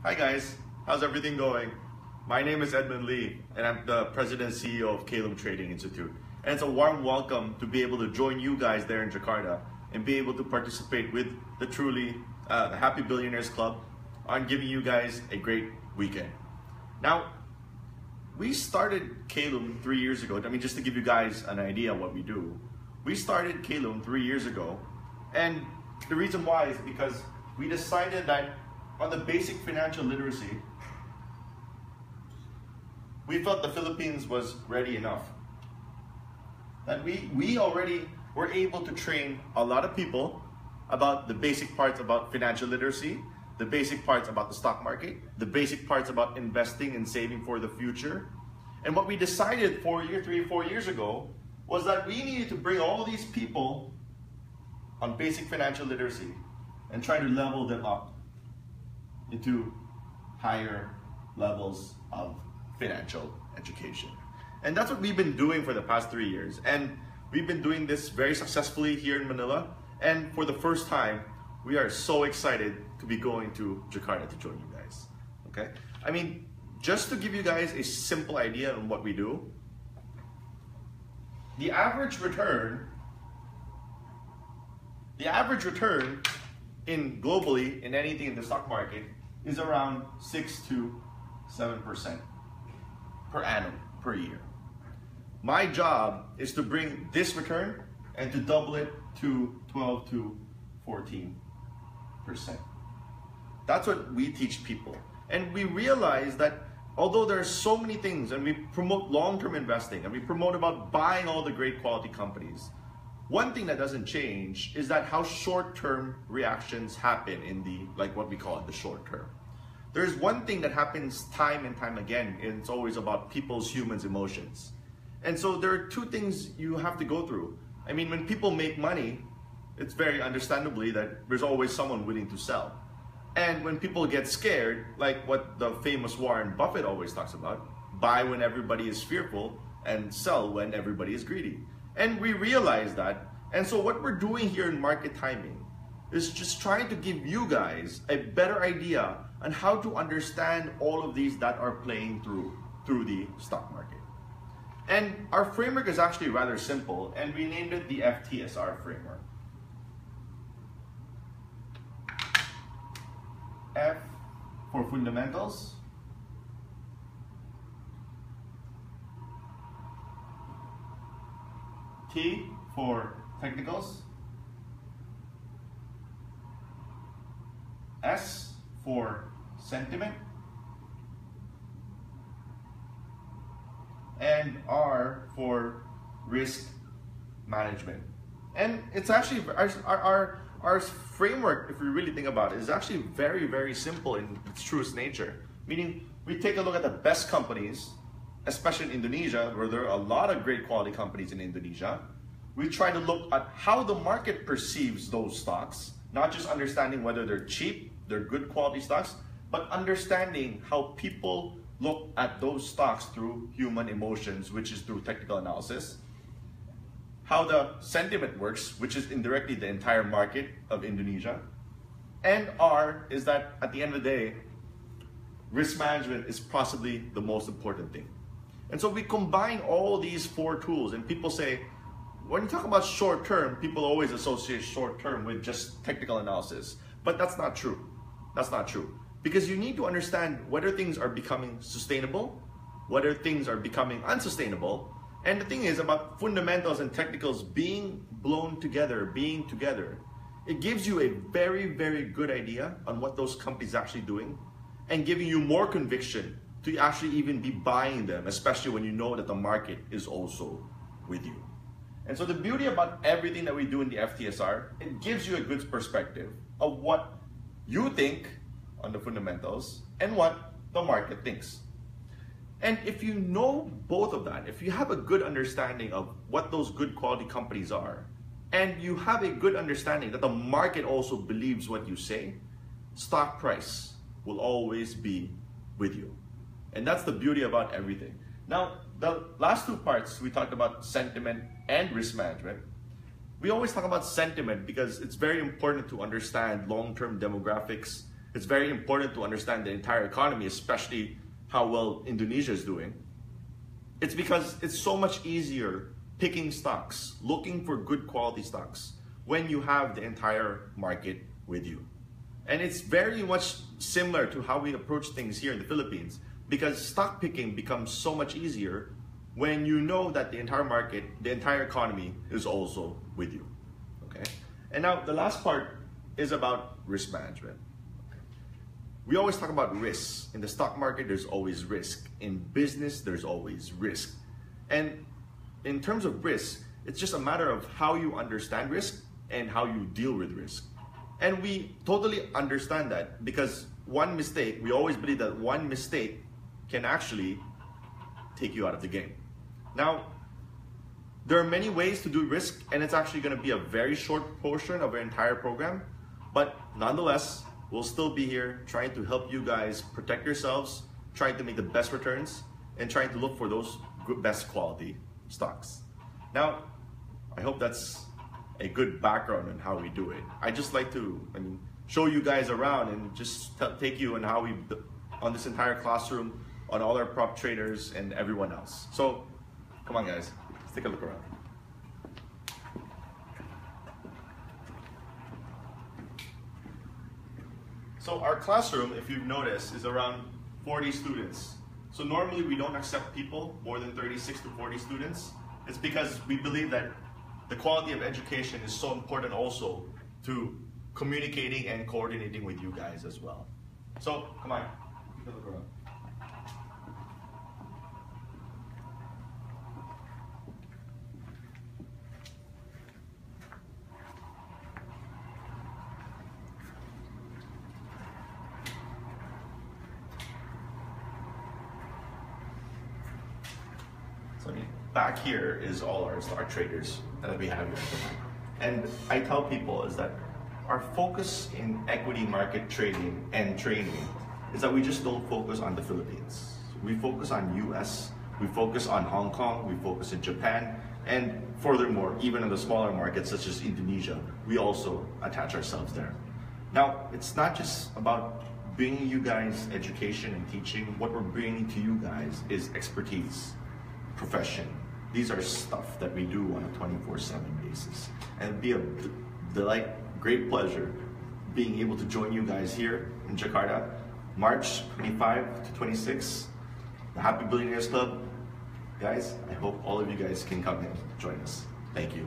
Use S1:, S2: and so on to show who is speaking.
S1: Hi guys, how's everything going? My name is Edmund Lee and I'm the President and CEO of Calum Trading Institute. And it's a warm welcome to be able to join you guys there in Jakarta and be able to participate with the truly Happy Billionaires Club on giving you guys a great weekend. Now, we started Calum 3 years ago. I mean, just to give you guys an idea of what we do. We started Calum 3 years ago, and the reason why is because we decided that on the basic financial literacy, we felt the Philippines was ready enough. That we already were able to train a lot of people about the basic parts about financial literacy, the basic parts about the stock market, the basic parts about investing and saving for the future. And what we decided 3 or 4 years ago was that we needed to bring all these people on basic financial literacy and try to level them up into higher levels of financial education. And that's what we've been doing for the past 3 years. And we've been doing this very successfully here in Manila. And for the first time, we are so excited to be going to Jakarta to join you guys. Okay? I mean, just to give you guys a simple idea on what we do, the average return in globally in anything in the stock market is around 6 to 7% per annum per year. My job is to bring this return and to double it to 12 to 14%. That's what we teach people. And we realize that although there are so many things, and we promote long-term investing, and we promote about buying all the great quality companies, one thing that doesn't change is that how short-term reactions happen in the, like what we call it, the short term. There's one thing that happens time and time again, and it's always about humans' emotions. And so there are two things you have to go through. I mean, when people make money, it's very understandably that there's always someone willing to sell. And when people get scared, like what the famous Warren Buffett always talks about, buy when everybody is fearful and sell when everybody is greedy. And we realize that. And so what we're doing here in market timing is just trying to give you guys a better idea on how to understand all of these that are playing through the stock market. And our framework is actually rather simple, and we named it the FTSR framework. F for fundamentals, T for technicals, S for sentiment, and R for risk management. And it's actually our framework, if we really think about it, is actually very, very simple in its truest nature. Meaning, we take a look at the best companies, especially in Indonesia, where there are a lot of great quality companies in Indonesia. We try to look at how the market perceives those stocks, not just understanding whether they're cheap, they're good quality stocks, but understanding how people look at those stocks through human emotions, which is through technical analysis. How the sentiment works, which is indirectly the entire market of Indonesia. And R is that at the end of the day, risk management is possibly the most important thing. And so we combine all these four tools, and people say, when you talk about short term, people always associate short term with just technical analysis. But that's not true. That's not true. Because you need to understand whether things are becoming sustainable, whether things are becoming unsustainable. And the thing is about fundamentals and technicals being blown together, being together. It gives you a very, very good idea on what those companies are actually doing and giving you more conviction to actually even be buying them, especially when you know that the market is also with you. And so the beauty about everything that we do in the FTSR, it gives you a good perspective of what you think on the fundamentals and what the market thinks. And if you know both of that, if you have a good understanding of what those good quality companies are, and you have a good understanding that the market also believes what you say, stock price will always be with you. And that's the beauty about everything. Now, the last two parts, we talked about sentiment and risk management. We always talk about sentiment because it's very important to understand long-term demographics it's very important to understand the entire economy, especially how well Indonesia is doing. It's because it's so much easier picking stocks, looking for good quality stocks, when you have the entire market with you. And it's very much similar to how we approach things here in the Philippines, because stock picking becomes so much easier when you know that the entire market, the entire economy is also with you. Okay? And now the last part is about risk management. We always talk about risks. In the stock market, there's always risk. In business, there's always risk. And in terms of risk, it's just a matter of how you understand risk and how you deal with risk. And we totally understand that, because one mistake, we always believe that one mistake can actually take you out of the game. Now, there are many ways to do risk, and it's actually going to be a very short portion of our entire program. But nonetheless, we'll still be here trying to help you guys protect yourselves, trying to make the best returns, and trying to look for those best quality stocks. Now, I hope that's a good background on how we do it. I just like to show you guys around and just take you on how we, on this entire classroom, on all our prop traders and everyone else. So, come on guys, let's take a look around. So our classroom, if you've noticed, is around 40 students. So normally we don't accept people more than 36 to 40 students. It's because we believe that the quality of education is so important also to communicating and coordinating with you guys as well. So come on, take a look around. So back here is all our traders that we have here. And I tell people is that our focus in equity market trading and training is that we just don't focus on the Philippines. We focus on US, we focus on Hong Kong, we focus in Japan, and furthermore, even in the smaller markets such as Indonesia, we also attach ourselves there. Now, it's not just about bringing you guys education and teaching. What we're bringing to you guys is expertise, profession. These are stuff that we do on a 24/7 basis. And it'd be a delight, great pleasure being able to join you guys here in Jakarta, March 25 to 26, the Happy Billionaires Club. Guys, I hope all of you guys can come and join us. Thank you.